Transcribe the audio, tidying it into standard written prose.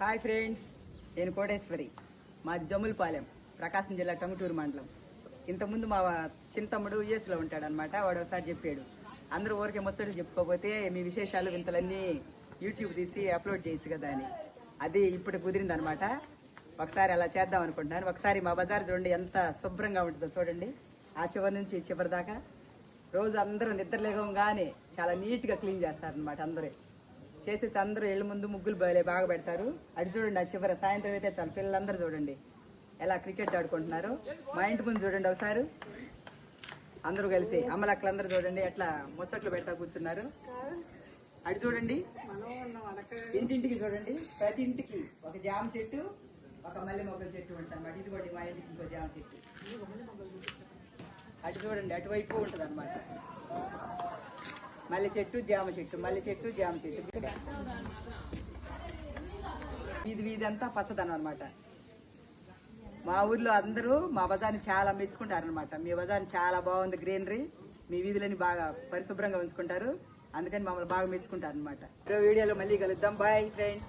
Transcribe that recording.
Hi friends, నేను కోటేశ్వరి. మాది జమ్ములపాలెం, ప్రకాశం జిల్లా టంగుటూరు మండలం. ఇంతకుముందు మా చింతమ్ముడు యుఎస్లో ఉంటాడనమాట. వాడు ఒకసారి చెప్పాడు, అందరూ ఊరికే ముచ్చట్లు చెప్పుకోకపోతే మీ విశేషాలు వింతలన్నీ యూట్యూబ్ తీసి అప్లోడ్ చేయొచ్చు కదా అని. అది ఇప్పుడు కుదిరిందనమాట. ఒకసారి అలా చేద్దాం అనుకుంటున్నాను. ఒకసారి మా బజార్ చూడండి ఎంత శుభ్రంగా ఉంటుందో చూడండి. ఆ చివరి నుంచి చివరి దాకా రోజు అందరూ నిద్రలేగంగానే చాలా నీట్గా క్లీన్ చేస్తారనమాట. అందరూ చేసేసి అందరూ ఇళ్ళ ముందు ముగ్గులు బాగా పెడతారు. అటు చూడండి, ఆ చివరి సాయంత్రం అయితే చాలు పిల్లలందరూ చూడండి ఎలా క్రికెట్ ఆడుకుంటున్నారు. మా ఇంటి ముందు చూడండి ఒకసారి అందరూ కలిసి అమ్మలక్కలందరూ చూడండి ఎట్లా ముచ్చట్లు పెడతా కూర్చున్నారు. అటు చూడండి, ఇంటింటికి చూడండి, ప్రతి ఇంటికి ఒక జామ చెట్టు, ఒక మల్లె మొగ్గల చెట్టు ఉంటుంది. ఇదిగోండి మా ఇంటికి ఇంకో జామ చెట్టు. అటు చూడండి, అటువైపు ఉంటుంది అనమాట. మల్లె చెట్టు, జామ చెట్టు, మల్లె చెట్టు, జామ చెట్టు. వీధంతా పచ్చదనం అనమాట. మా ఊర్లో అందరూ మా బజార్ని చాలా మెచ్చుకుంటారనమాట. మీ బజార్ చాలా బాగుంది, గ్రీనరీ, మీ వీధులని బాగా పరిశుభ్రంగా ఉంచుకుంటారు, అందుకని మమ్మల్ని బాగా మెచ్చుకుంటారు అనమాట. వీడియోలో మళ్ళీ కలుద్దాం. Bye friends.